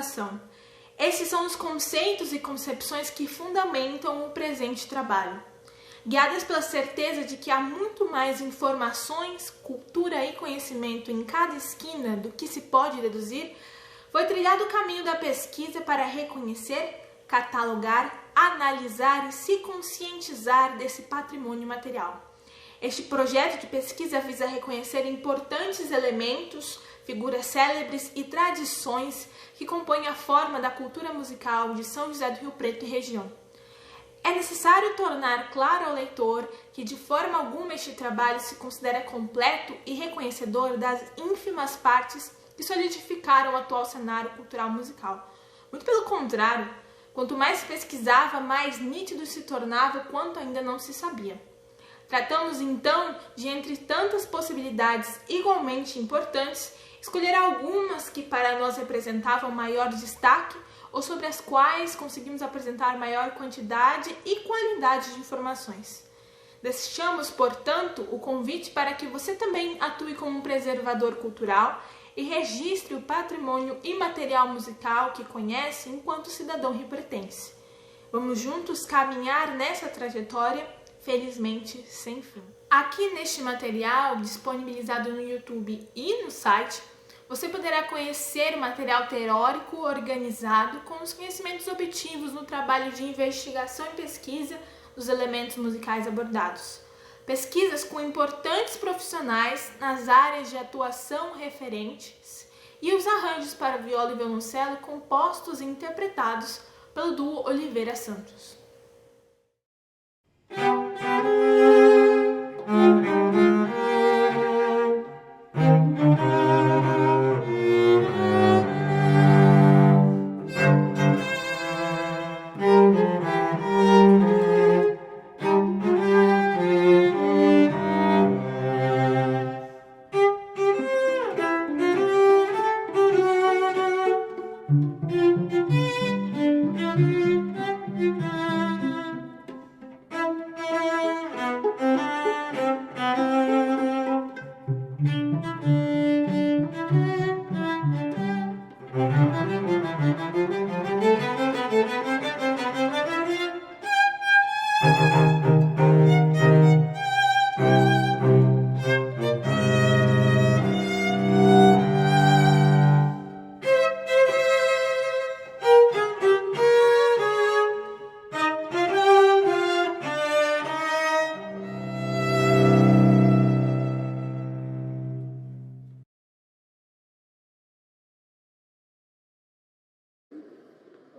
educação. Esses são os conceitos e concepções que fundamentam o presente trabalho. Guiadas pela certeza de que há muito mais informações, cultura e conhecimento em cada esquina do que se pode deduzir, foi trilhado o caminho da pesquisa para reconhecer, catalogar, analisar e se conscientizar desse patrimônio material. Este projeto de pesquisa visa reconhecer importantes elementos, figuras célebres e tradições que compõem a forma da cultura musical de São José do Rio Preto e região. É necessário tornar claro ao leitor que de forma alguma este trabalho se considera completo e reconhecedor das ínfimas partes que solidificaram o atual cenário cultural musical. Muito pelo contrário, quanto mais se pesquisava, mais nítido se tornava o quanto ainda não se sabia. Tratamos então de, entre tantas possibilidades igualmente importantes, escolher algumas que para nós representavam maior destaque ou sobre as quais conseguimos apresentar maior quantidade e qualidade de informações. Deixamos, portanto, o convite para que você também atue como um preservador cultural e registre o patrimônio imaterial musical que conhece enquanto cidadão riopretense. Vamos juntos caminhar nessa trajetória, felizmente sem fim. Aqui neste material, disponibilizado no YouTube e no site, você poderá conhecer o material teórico organizado com os conhecimentos obtidos no trabalho de investigação e pesquisa dos elementos musicais abordados. Pesquisas com importantes profissionais nas áreas de atuação referentes e os arranjos para viola e violoncelo compostos e interpretados pelo duo Oliveira Santos.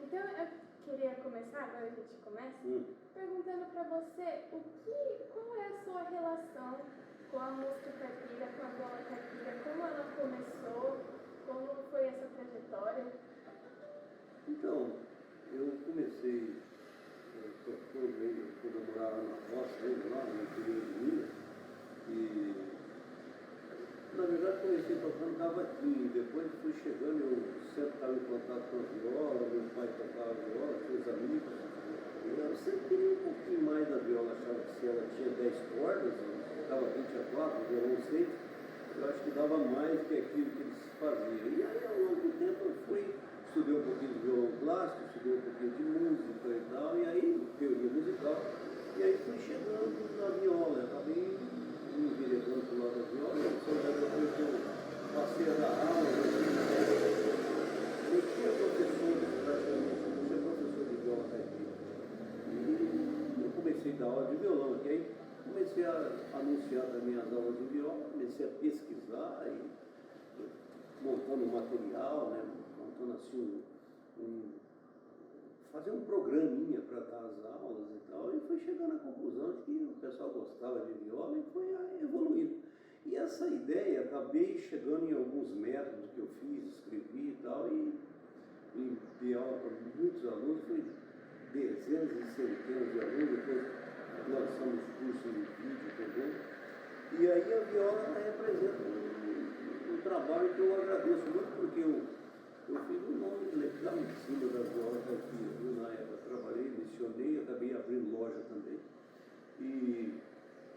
Então, eu queria começar, agora a gente começa, perguntando para você qual é a sua relação com a música caipira, com a viola caipira, como ela começou, como foi essa trajetória? Então, eu comecei quando eu morava na roça, lá no interior de Minas, e na verdade comecei tocando cavaquinho, depois fui chegando, eu sempre estava em contato com a viola, meu pai tocava viola, tinha os amigos, e eu sempre queria um pouquinho mais da viola, achava que se ela tinha 10 cordas, estava 20 a 4, violão 6, eu acho que dava mais que aquilo que eles faziam. E aí ao longo do tempo eu estudei um pouquinho de violão clássico, estudei um pouquinho de música e tal, e aí teoria musical, e aí fui chegando na viola, acabei me enveredando para o lado da viola, depois que eu passei a dar aula, eu tinha professor de viola caipira. E eu comecei a dar aula de violão, que aí comecei a anunciar também as aulas de viola, comecei a pesquisar e montando material, né, montando assim fazer um programinha para dar as aulas e tal, e foi chegando à conclusão de que o pessoal gostava de viola e foi evoluindo. E essa ideia, acabei chegando em alguns métodos que eu fiz, escrevi e tal, e dei aula para muitos alunos, foi dezenas e centenas de alunos, depois lançamos curso em vídeo também. E aí a viola representa um trabalho que eu agradeço muito, porque eu fiz um nome legal em cima da viola caipira, viu? Na época trabalhei, lecionei, acabei abrindo loja também. E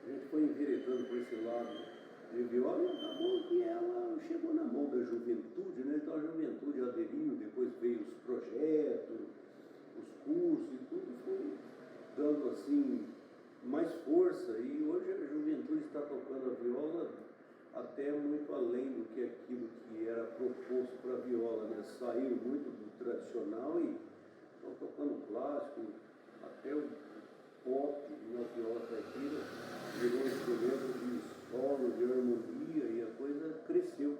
a gente foi enveredando por esse lado de viola e acabou que ela chegou na mão da juventude, né? Então a juventude aderiu, depois veio os projetos, os cursos e tudo foi dando assim mais força. E hoje a juventude está tocando a viola até muito além do que aquilo que era proposto para a viola, né? Saiu muito do tradicional e estão tocando clássico, até o pop na viola caipira virou um instrumento de solo, de harmonia, e a coisa cresceu.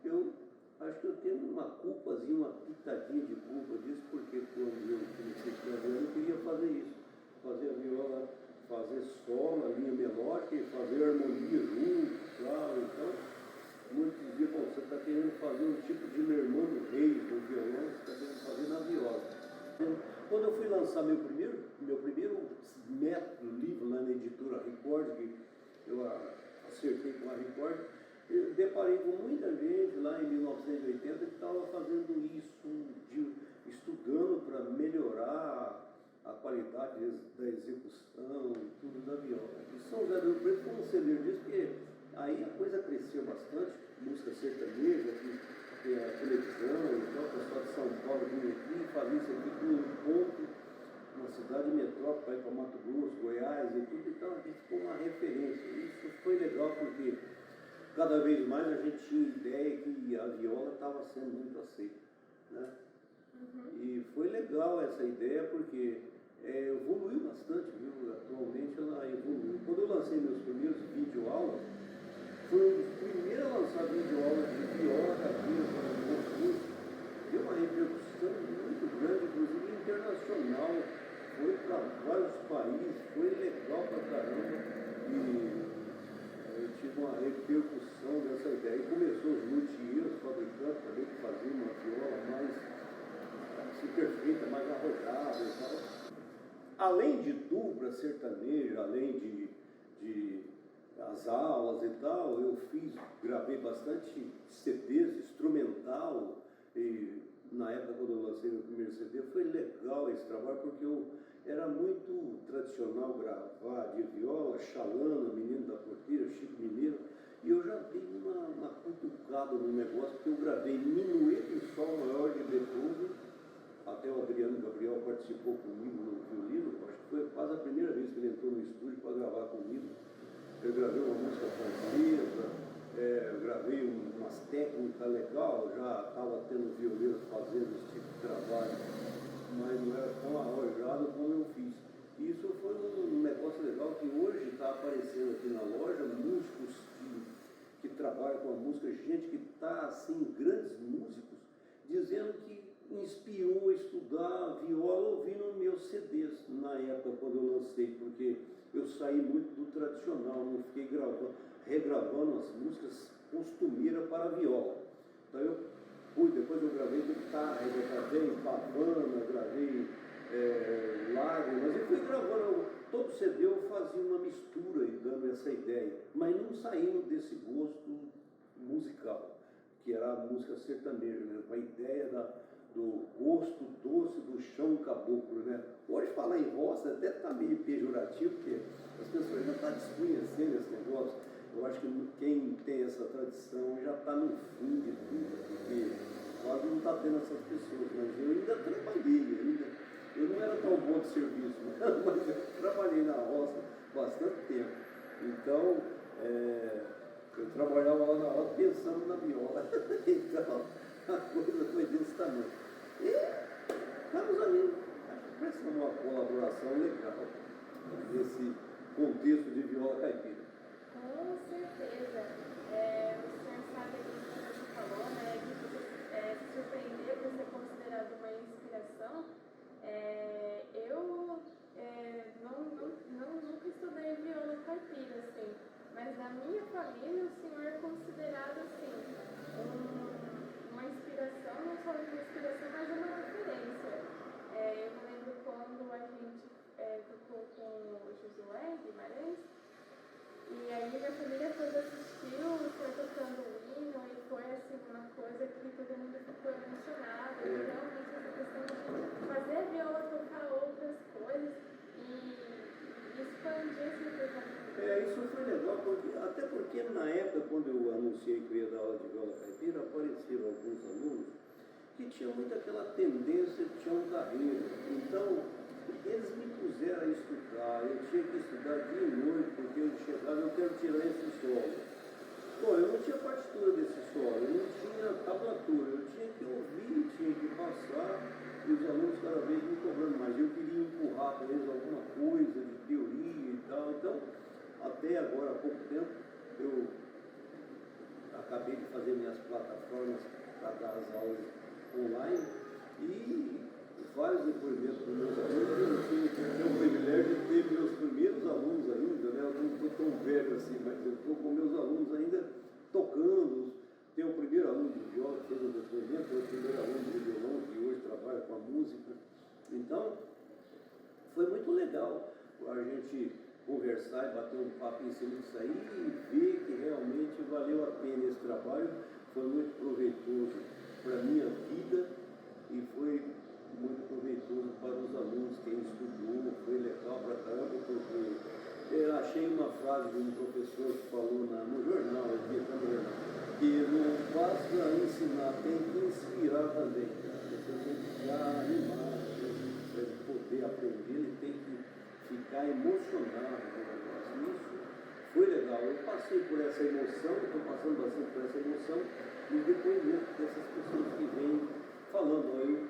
Eu acho que eu tenho uma culpazinha, uma pitadinha de culpa disso, porque quando eu comecei a viola eu queria fazer isso, fazer a viola, fazer solo, a linha melódica e fazer harmonia junto, claro. Então, muitos diziam, bom, você está querendo fazer um tipo de Lermando Reis no violão, você está querendo fazer na viola. Quando eu fui lançar meu primeiro método, livro lá na editora Record, que eu acertei com a Record, eu deparei com muita gente lá em 1980 que estava fazendo isso, estudando para melhorar a qualidade da execução, tudo da viola. E São José do Rio Preto foi um celeiro disso, porque aí a coisa cresceu bastante, música sertaneja, que a televisão, então o pessoal de São Paulo vinha aqui e fazia isso aqui com um ponto, uma cidade metrópole, para ir para Mato Grosso, Goiás e tudo, então aqui ficou uma referência. Isso foi legal porque cada vez mais a gente tinha ideia que a viola estava sendo muito aceita, né? E foi legal essa ideia porque evoluiu bastante, viu? Atualmente ela evoluiu. Quando eu lancei meus primeiros videoaulas, foi um dos primeiros a lançar videoaulas de viola caipira para o concurso. Deu uma repercussão muito grande, inclusive internacional. Foi para vários países, foi legal pra caramba. E eu tive uma repercussão dessa ideia. E começou os luthiers, fabricantes também, que faziam uma viola mais assim, perfeita, mais arrojada e tal. Além de dupla sertaneja, além de as aulas e tal, eu gravei bastante CDs, instrumental, e na época quando eu lancei meu primeiro CD foi legal esse trabalho, porque era muito tradicional gravar de viola, Xalana, Menino da Porteira, Chico Mineiro, e eu já dei uma cutucada no negócio, porque eu gravei Minueto em Sol Maior de Beethoven, até o Adriano Gabriel participou comigo no violino, acho que foi quase a primeira vez que ele entrou no estúdio para gravar comigo. Eu gravei uma música francesa, gravei umas técnicas legais, já estava tendo violeiros fazendo esse tipo de trabalho, mas não era tão arrojado como eu fiz. Isso foi um negócio legal que hoje está aparecendo aqui na loja, músicos que trabalham com a música, gente que está assim, grandes músicos, dizendo que inspirou a estudar viola ouvindo meus CDs na época quando eu lancei, porque eu saí muito do tradicional, não fiquei regravando as músicas costumeiras para a viola. Então depois eu gravei guitarra, eu gravei Pavana, gravei Lágrimas, e fui gravando, todo CD eu fazia uma mistura e dando essa ideia, mas não saindo desse gosto musical, que era a música sertaneja, né? Com a ideia do gosto doce do chão caboclo, né? Hoje falar em roça até está meio pejorativo, porque as pessoas já estão desconhecendo esse negócio. Eu acho que quem tem essa tradição já está no fim de tudo, porque quase não está tendo essas pessoas, mas eu ainda trabalhei, eu não era tão bom de serviço, mas eu trabalhei na roça bastante tempo. Então, eu trabalhava lá na roça pensando na viola. Então, a coisa foi desse tamanho. E estamos ali, parece uma colaboração legal nesse contexto de viola caipira. Com certeza. O senhor sabe aquilo que você falou, né? Que você se surpreendeu por ser considerado uma inspiração. Eu nunca estudei viola caipira, assim, mas na minha família o senhor é considerado assim uma inspiração, não só uma inspiração, mas uma referência. Eu me lembro quando a gente tocou com o Josué Guimarães, e aí minha família toda assistiu, foi tocando o hino, e foi assim uma coisa que todo mundo ficou emocionado. E realmente essa questão de fazer a viola tocar outras coisas e expandir esse repertório Isso foi legal, até porque na época, quando eu anunciei que eu ia dar aula de viola caipira, apareceram alguns alunos que tinham muito aquela tendência de tinham carreira. Então, eles me puseram a estudar, eu tinha que estudar dia e noite, porque eu chegava, eu quero tirar esse solo. Bom, eu não tinha partitura desse solo, eu não tinha tablatura, eu tinha que ouvir, tinha que passar, e os alunos cada vez me cobrando mais. Eu queria empurrar para eles alguma coisa de teoria e tal. Então, até agora, há pouco tempo, eu acabei de fazer minhas plataformas para dar as aulas online e vários depoimentos dos meus alunos. Eu tenho o privilégio de ter meus primeiros alunos ainda, né? Eu não estou tão velho assim, mas eu estou com meus alunos ainda tocando. Tem o primeiro aluno de viola que fez um depoimento, tem o primeiro aluno de violão que hoje trabalha com a música. Então, foi muito legal a gente conversar e bater um papo em cima disso aí e ver que realmente valeu a pena esse trabalho. Foi muito proveitoso para a minha vida e foi muito proveitoso para os alunos, quem estudou, foi legal para caramba, porque eu achei uma frase de um professor que falou no jornal, que não basta ensinar, tem que inspirar também. Você tem que ficar animado, para poder aprender, ele tem que ficar emocionado com o negócio. Isso foi legal. Eu passei por essa emoção, estou passando bastante por essa emoção, e o depoimento dessas pessoas que vêm falando aí.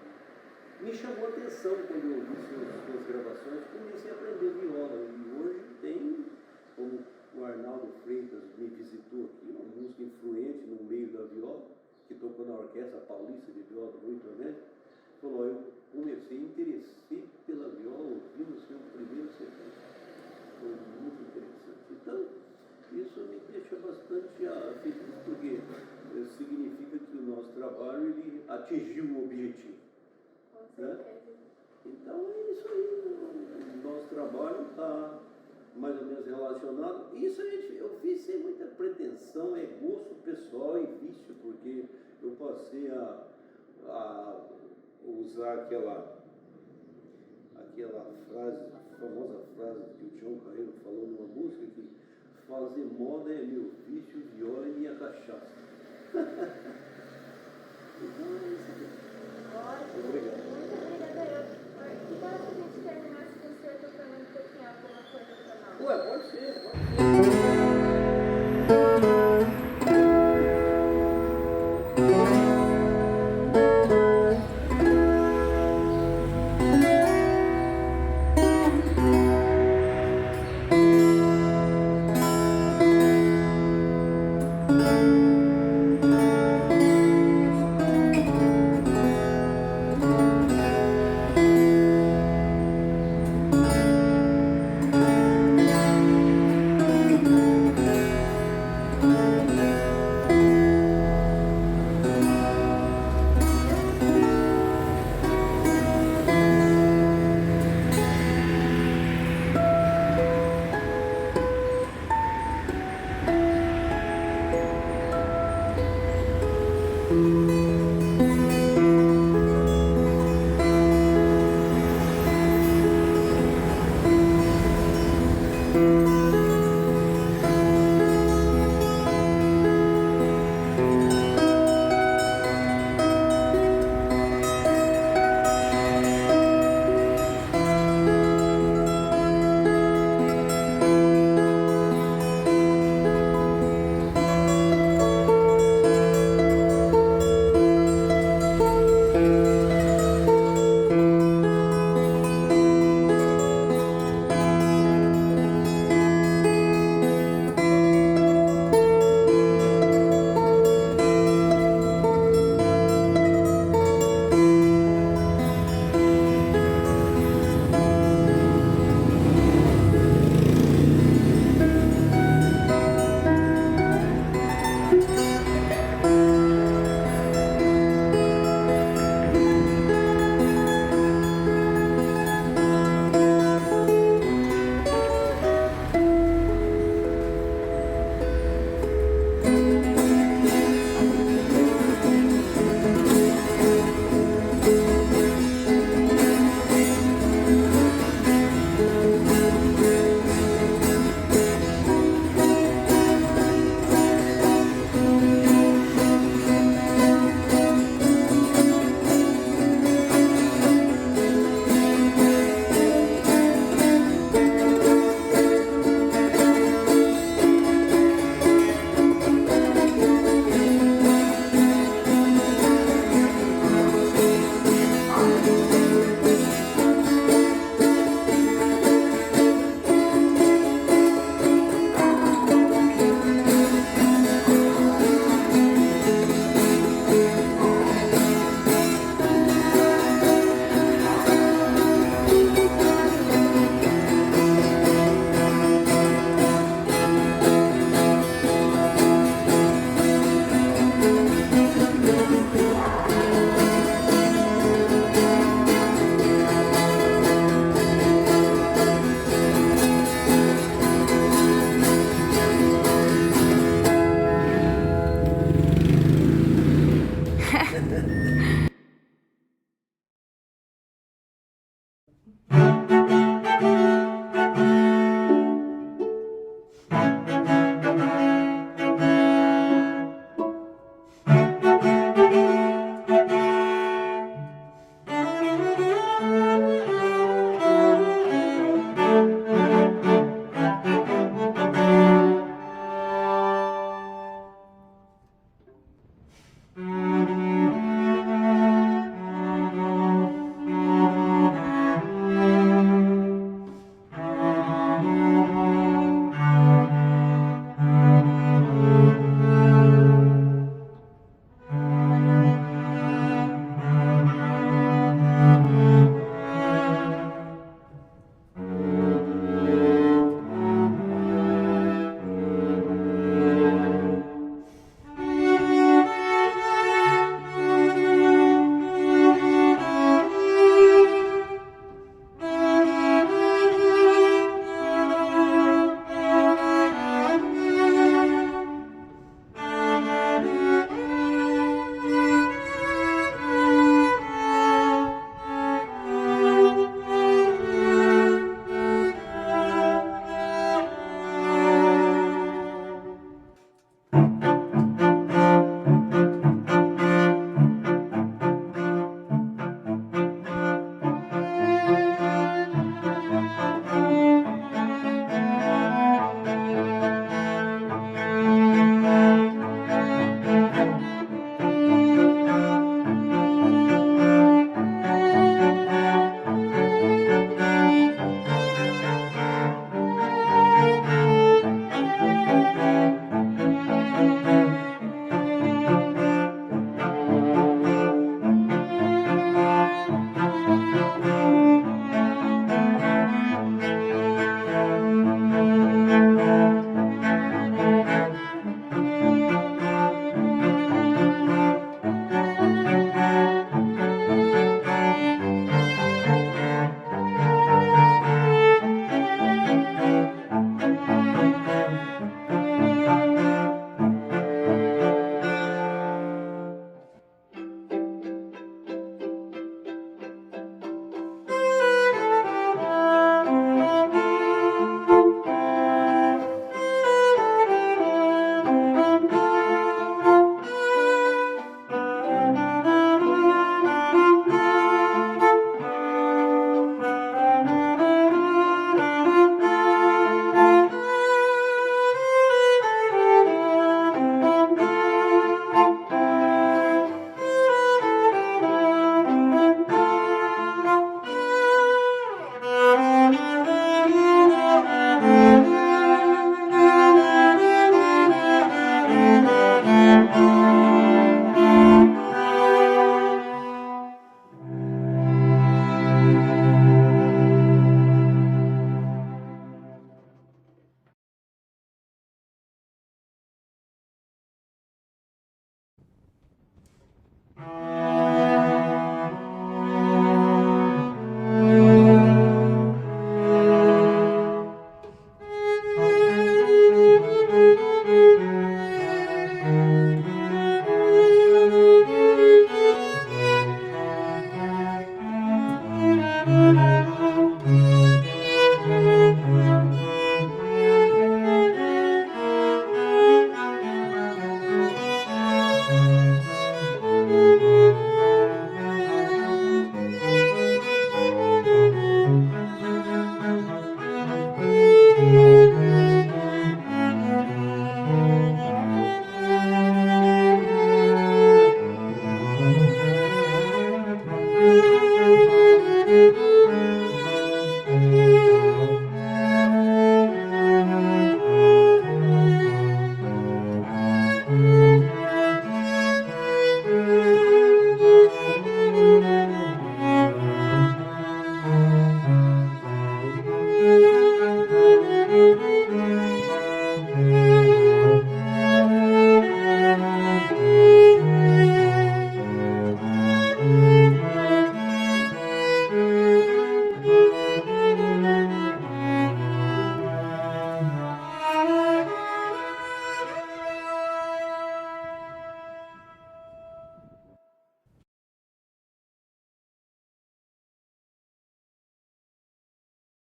Me chamou a atenção quando eu vi suas gravações, comecei a aprender viola. E hoje tem, como o Arnaldo Freitas me visitou aqui, uma música influente no meio da viola, que tocou na Orquestra Paulista de Viola do Rio de Janeiro. Falou, eu comecei a interessei pela viola ouvindo o seu primeiro CD. Foi muito interessante. Então, isso me deixa bastante feliz, porque significa que o nosso trabalho ele atingiu o objetivo. Né? Então é isso aí, o nosso trabalho está mais ou menos relacionado. Isso eu fiz sem muita pretensão, é gosto pessoal e vício, porque eu passei a usar aquela frase, a famosa frase que o Tião Carreiro falou numa música, que fazer moda é meu vício, viola é minha cachaça. Então é isso aqui. Ótimo. Obrigado. Muito obrigada. Que tal se a gente terminasse com você tocando um pouquinho alguma coisa para nós? Ué, pode ser.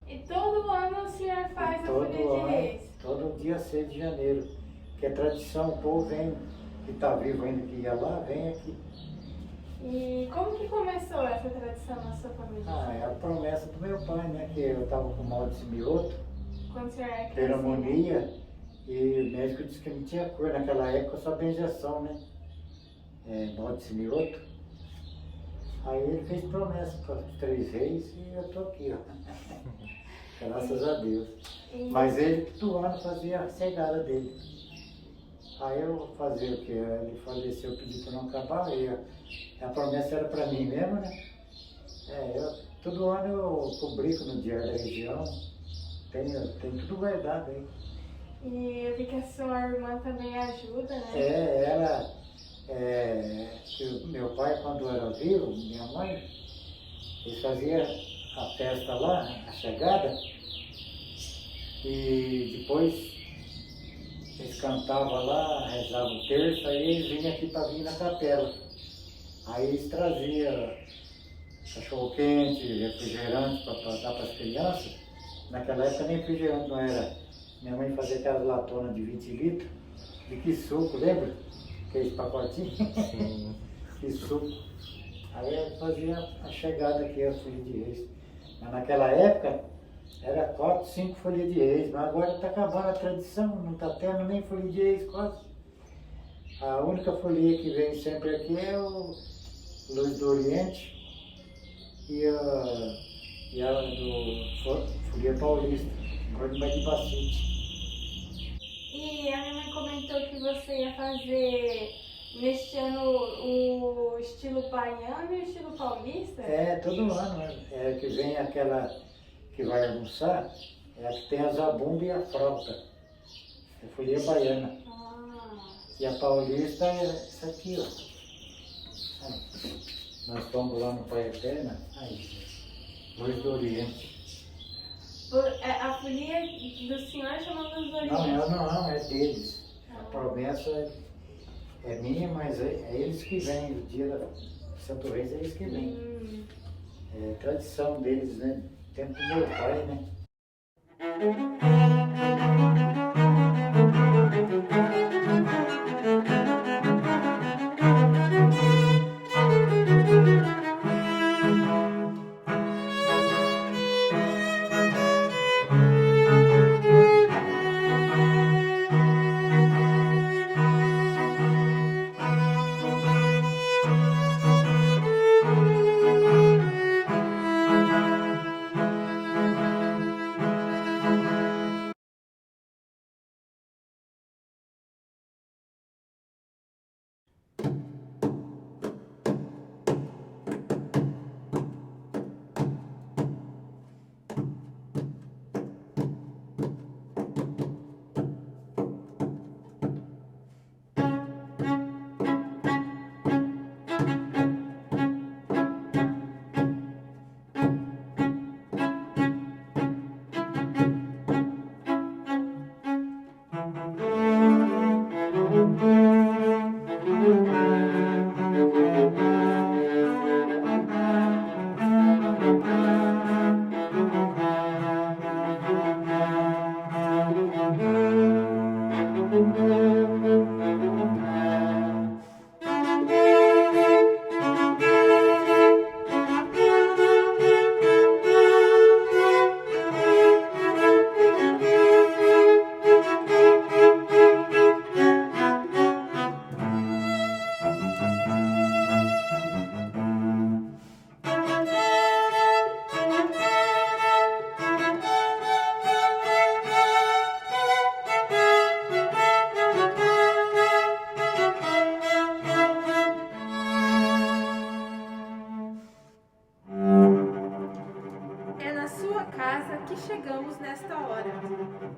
E todo ano o senhor faz a Todo folia de ano, reis? todo dia 6 de janeiro. Que é tradição, o povo vem, que está vivo ainda, que ia lá, vem aqui. E como que começou essa tradição na sua família? Ah, é a promessa do meu pai, né? Que eu estava com mal de semioto, Quando o senhor era criança? pneumonia, e o médico disse que não tinha cura. Naquela época só benjação, né? Mal de semioto. Aí ele fez promessa para os 3 reis e eu estou aqui, ó. Graças a Deus. Mas ele todo ano fazia a cegada dele. Aí eu fazia o quê? Ele faleceu, eu pedi para não acabar, e a promessa era para mim mesmo, né? Todo ano eu publico no Diário da Região, tem tudo guardado aí. E eu vi que a sua irmã também ajuda, né? Que o meu pai, quando era vivo, minha mãe, eles faziam a festa lá, a chegada, e depois eles cantavam lá, rezavam o terço, aí eles vinham aqui para vir na capela. Aí eles traziam cachorro-quente, refrigerante para dar para as crianças. Naquela época nem refrigerante não era. Minha mãe fazia aquelas latonas de 20 litros, de que suco, lembra? Aqueles pacotinhos? Sim. Que suco. Aí eu fazia a chegada aqui, a folia de reis. Mas naquela época era 4, 5 folias de reis, mas agora está acabando a tradição, não está tendo nem folia de reis quase. A única folia que vem sempre aqui é o Luz do Oriente e a do Folia Paulista, agora de Bacite. E a minha mãe comentou que você ia fazer neste ano o estilo baiano e o estilo paulista? Todo ano, né? Que vem aquela que vai almoçar, é a que tem a zabumba e a flauta. É folia baiana. E a paulista é essa aqui, ó. Nós fomos lá no Pai Eterna, aí, Luz do Oriente. A folia do senhor chama Luz do Oriente? Não, é deles. A promessa é minha, mas é eles que vêm. O dia da Santo Reis é eles que vêm. É tradição deles, né? Tempo do meu pai, né?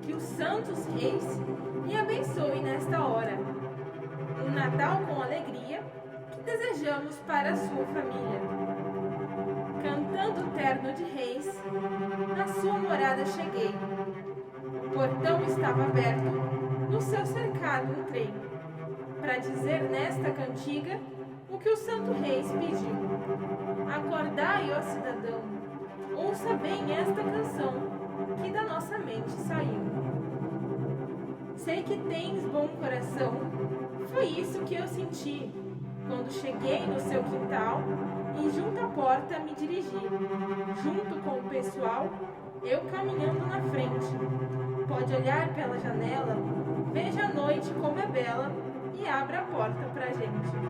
que os santos reis me abençoem nesta hora. Um Natal com alegria que desejamos para a sua família. Cantando o terno de reis, na sua morada cheguei. O portão estava aberto, no seu cercado entrei, para dizer nesta cantiga o que o santo reis pediu. Acordai, ó cidadão, ouça bem esta canção que da nossa mente saiu. Sei que tens bom coração, foi isso que eu senti quando cheguei no seu quintal e junto à porta me dirigi. Junto com o pessoal, eu caminhando na frente. Pode olhar pela janela, veja a noite como é bela e abra a porta pra gente.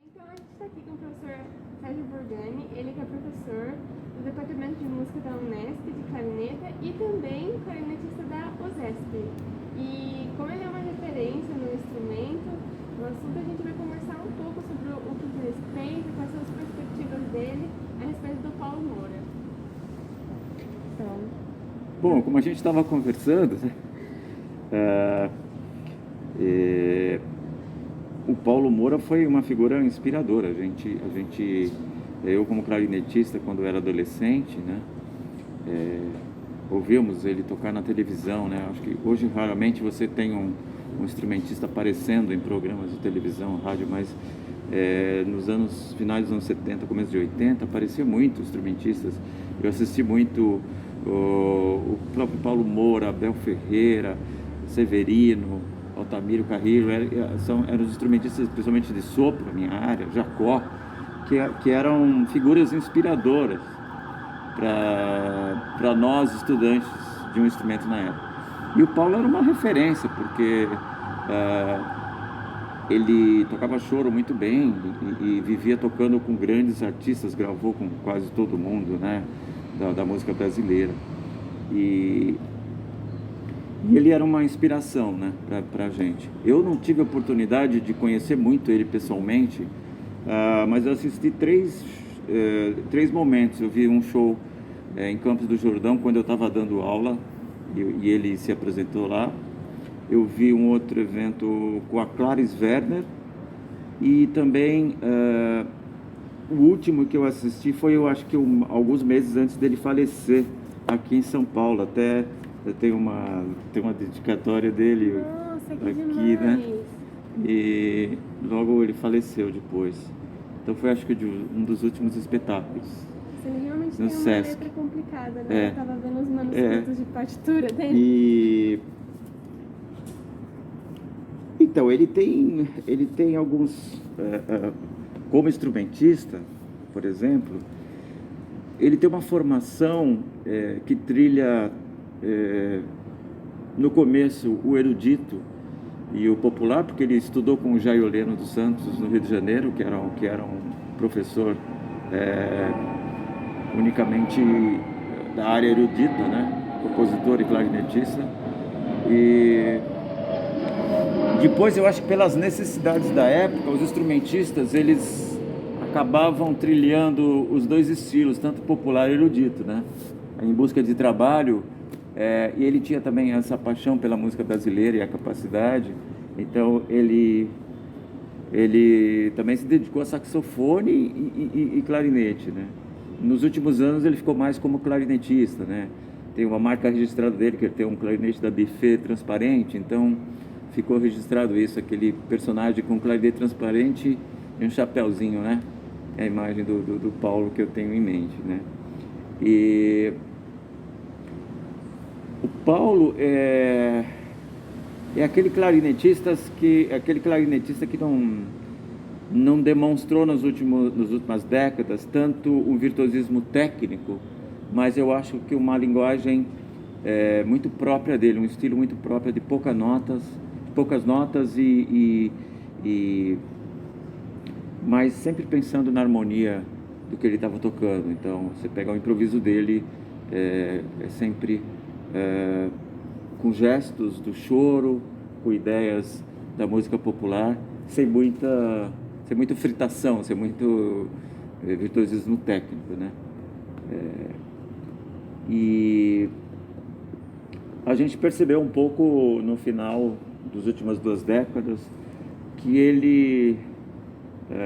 Então a gente está aqui com o professor Sérgio Burgani, ele que é professor do Departamento de Música da Unesp de clarineta e também clarinetista da USESP. E como ele é uma referência no instrumento, no assunto a gente vai conversar um pouco sobre o que ele fez e quais são as perspectivas dele a respeito do Paulo Moura. Então... Bom, como a gente estava conversando, o Paulo Moura foi uma figura inspiradora. Eu como clarinetista, quando era adolescente, né, ouvíamos ele tocar na televisão, né? Acho que hoje raramente você tem um instrumentista aparecendo em programas de televisão, rádio, mas nos finais dos anos 70, começo de 80, apareciam muitos instrumentistas. Eu assisti muito o próprio Paulo Moura, Abel Ferreira, Severino, Altamiro Carrillo, eram os instrumentistas, principalmente de sopro, na minha área, Jacó, que eram figuras inspiradoras para nós, estudantes de um instrumento na época. E o Paulo era uma referência, porque ele tocava choro muito bem e vivia tocando com grandes artistas, gravou com quase todo mundo, né, da música brasileira. E ele era uma inspiração, né, para a gente. Eu não tive a oportunidade de conhecer muito ele pessoalmente, mas eu assisti três momentos. Eu vi um show em Campos do Jordão, quando eu estava dando aula, e ele se apresentou lá. Eu vi um outro evento com a Clarice Werner, e também o último que eu assisti foi, eu acho que alguns meses antes dele falecer, aqui em São Paulo. Até tem uma dedicatória dele. Nossa, que aqui, demais. né? E logo ele faleceu depois. Então foi, acho que, um dos últimos espetáculos. Ele realmente No tem uma Sesc. letra complicada, né? Eu estava vendo os manuscritos de partitura dele. E então ele tem alguns, como instrumentista, por exemplo, ele tem uma formação que trilha no começo o erudito e o popular, porque ele estudou com o Jair Oleno dos Santos no Rio de Janeiro, que era um professor unicamente da área erudita, né? Compositor e clarinetista. E depois, eu acho que pelas necessidades da época, os instrumentistas, eles acabavam trilhando os dois estilos, tanto popular e erudito, né? Em busca de trabalho. E ele tinha também essa paixão pela música brasileira e a capacidade. Então ele também se dedicou a saxofone e clarinete, né? nos últimos anos ele ficou mais como clarinetista, né? Tem uma marca registrada dele, que ele tem um clarinete da Buffet transparente, então ficou registrado isso, aquele personagem com clarinete transparente e um chapéuzinho, né? É a imagem do Paulo que eu tenho em mente, né? E o Paulo é aquele clarinetista que não demonstrou nas últimas décadas tanto o virtuosismo técnico, mas eu acho que uma linguagem muito própria dele, um estilo muito próprio de poucas notas mas sempre pensando na harmonia do que ele estava tocando. Então, você pegar o improviso dele, é sempre com gestos do choro, com ideias da música popular, sem muita fritação, sem muito virtuosismo técnico, né? E a gente percebeu um pouco no final das últimas 2 décadas que ele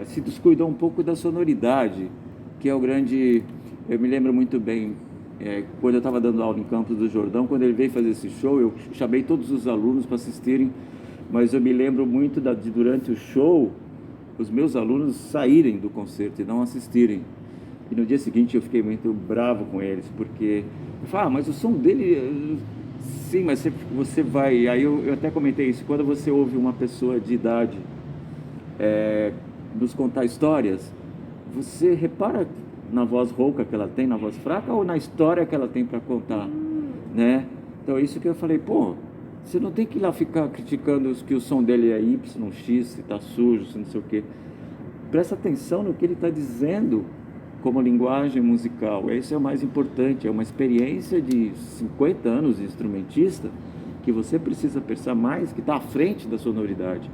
se descuidou um pouco da sonoridade, que é o grande... Eu me lembro muito bem, quando eu estava dando aula em Campos do Jordão, quando ele veio fazer esse show, eu chamei todos os alunos para assistirem, mas eu me lembro muito de durante o show, os meus alunos saírem do concerto e não assistirem. E no dia seguinte eu fiquei muito bravo com eles, porque eu falei, mas o som dele... Sim, mas você vai... Aí eu até comentei isso, quando você ouve uma pessoa de idade nos contar histórias, você repara na voz rouca que ela tem, na voz fraca, ou na história que ela tem para contar, né? Então é isso que eu falei, você não tem que ir lá ficar criticando que o som dele é Y, X, se tá sujo, se não sei o quê. Presta atenção no que ele está dizendo como linguagem musical. Esse é o mais importante, é uma experiência de 50 anos de instrumentista que você precisa pensar mais, que está à frente da sonoridade.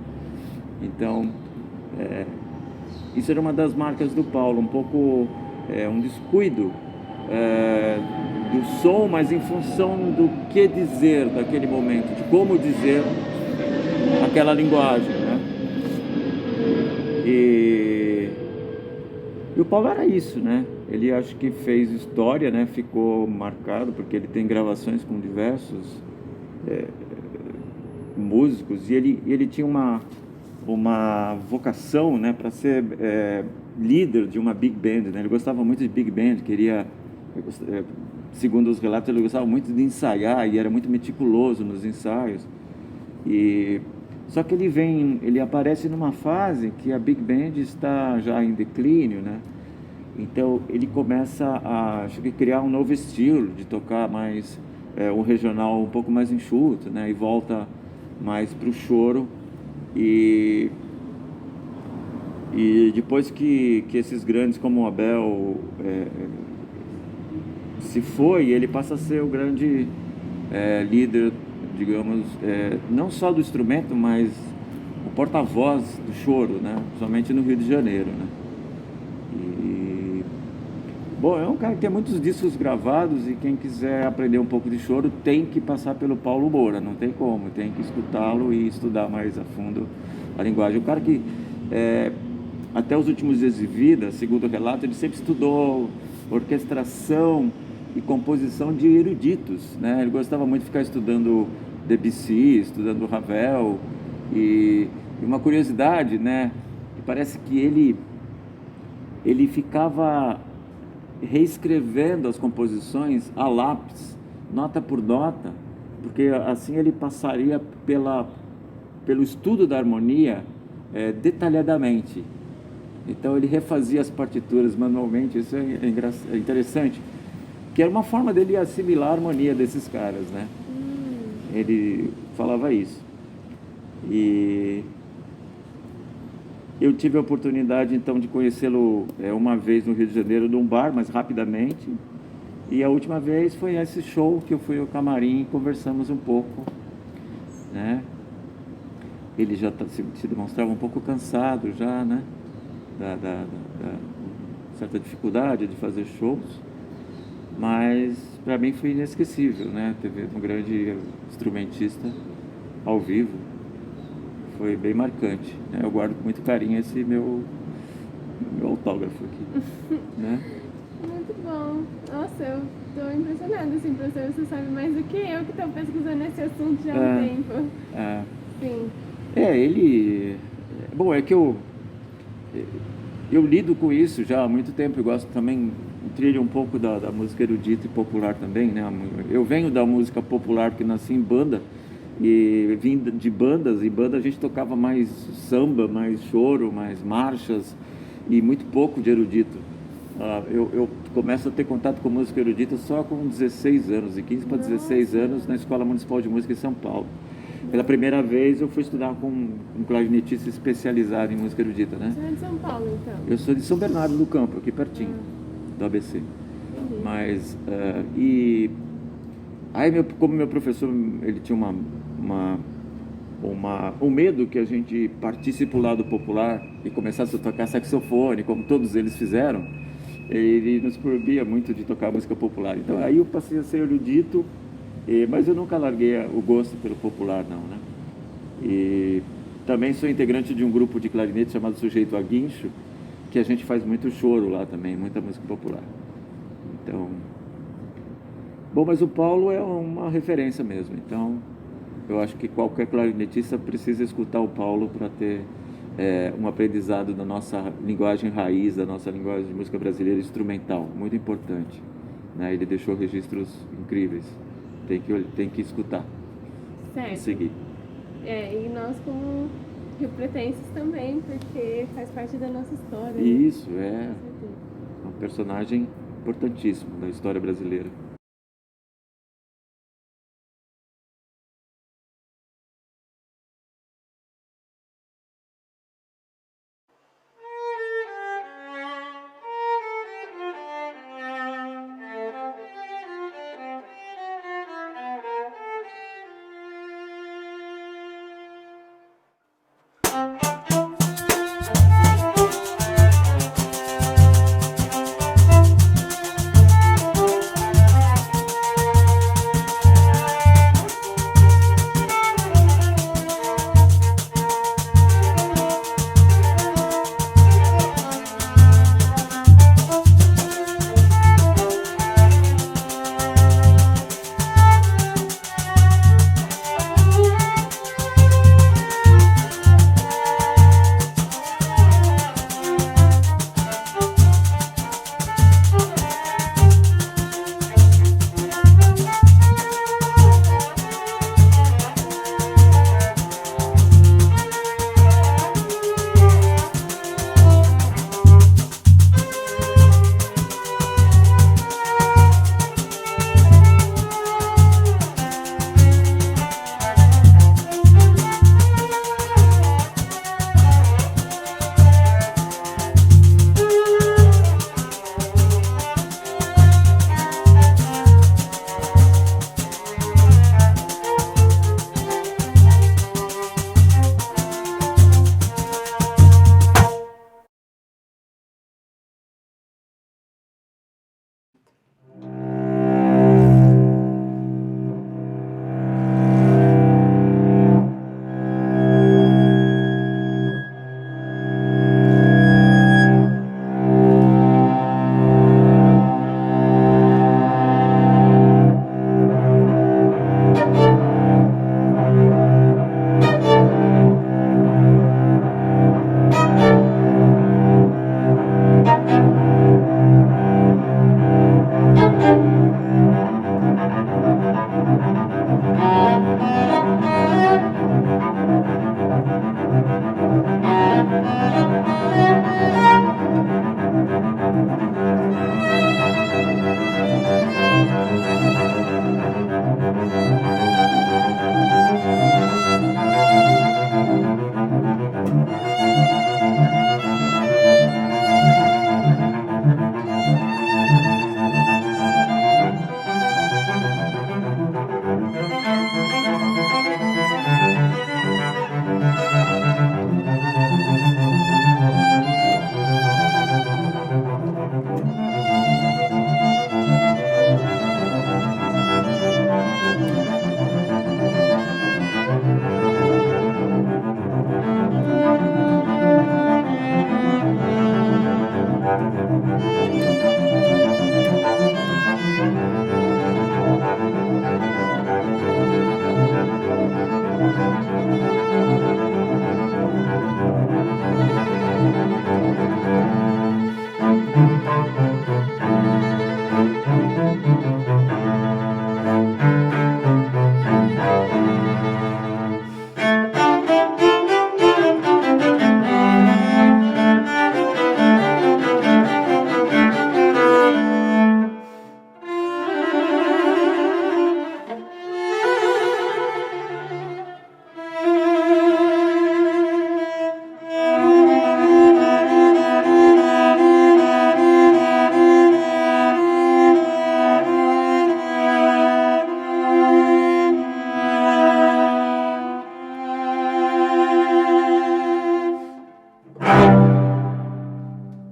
Então, isso era uma das marcas do Paulo, um pouco um descuido do som, mas em função do que dizer daquele momento, de como dizer aquela linguagem, né? E o Paulo era isso, né? Ele acho que fez história, né? Ficou marcado porque ele tem gravações com diversos músicos e ele tinha uma vocação, né, para ser líder de uma big band, né? Ele gostava muito de big band, segundo os relatos, ele gostava muito de ensaiar e era muito meticuloso nos ensaios. Só que ele aparece numa fase que a big band está já em declínio, né? Então ele começa a criar um novo estilo de tocar mais um regional um pouco mais enxuto, né? E volta mais para o choro. E depois que esses grandes como o Abel se foi, ele passa a ser o grande líder, digamos, não só do instrumento, mas o porta-voz do choro, né? Principalmente no Rio de Janeiro, né? Bom, é um cara que tem muitos discos gravados e quem quiser aprender um pouco de choro tem que passar pelo Paulo Moura, não tem como, tem que escutá-lo e estudar mais a fundo a linguagem. O cara que, até os últimos dias de vida, segundo o relato, ele sempre estudou orquestração e composição de eruditos, né? Ele gostava muito de ficar estudando Debussy, estudando Ravel, e uma curiosidade, né? Parece que ele ficava reescrevendo as composições a lápis, nota por nota, porque assim ele passaria pelo estudo da harmonia detalhadamente. Então ele refazia as partituras manualmente. Isso é interessante, que era uma forma dele assimilar a harmonia desses caras, né? Ele falava isso. E eu tive a oportunidade, então, de conhecê-lo uma vez no Rio de Janeiro, num bar, mas rapidamente. E a última vez foi esse show que eu fui ao camarim e conversamos um pouco, né? Ele já se demonstrava um pouco cansado já, né? Da certa dificuldade de fazer shows. Mas, para mim, foi inesquecível, né? Teve um grande instrumentista ao vivo. Foi bem marcante, né? Eu guardo com muito carinho esse meu autógrafo aqui, né? Muito Nossa, eu tô impressionada, assim, professor, você sabe mais do que eu que tô pesquisando esse assunto já há um tempo. Sim. Ele... Bom, é que eu lido com isso já há muito tempo. Eu gosto também, trilho um pouco da música erudita e popular também, né? Eu venho da música popular porque nasci em banda, e vim de bandas, e banda a gente tocava mais samba, mais choro, mais marchas, e muito pouco de erudito. Eu começo a ter contato com música erudita só com 16 anos, de 15 para 16 anos, na Escola Municipal de Música em São Paulo. Pela primeira vez eu fui estudar com um clarinetista especializado em música erudita, né? Você é de São Paulo, então? Eu sou de São Bernardo do Campo, aqui pertinho, do ABC. Entendi. Mas, como meu professor, ele tinha um medo que a gente partisse para o lado popular e começasse a tocar saxofone, como todos eles fizeram, ele nos proibia muito de tocar música popular. Então aí eu passei a ser erudito, mas eu nunca larguei o gosto pelo popular, não, né? E também sou integrante de um grupo de clarinete chamado Sujeito a Guincho, que a gente faz muito choro lá também, muita música popular. Então, bom, mas o Paulo é uma referência mesmo, então eu acho que qualquer clarinetista precisa escutar o Paulo para ter um aprendizado da nossa linguagem raiz, da nossa linguagem de música brasileira instrumental, muito importante, né? Ele deixou registros incríveis, tem que escutar, Certo. seguir. E nós como riopretenses também, porque faz parte da nossa história. Isso, né? um personagem importantíssimo da história brasileira.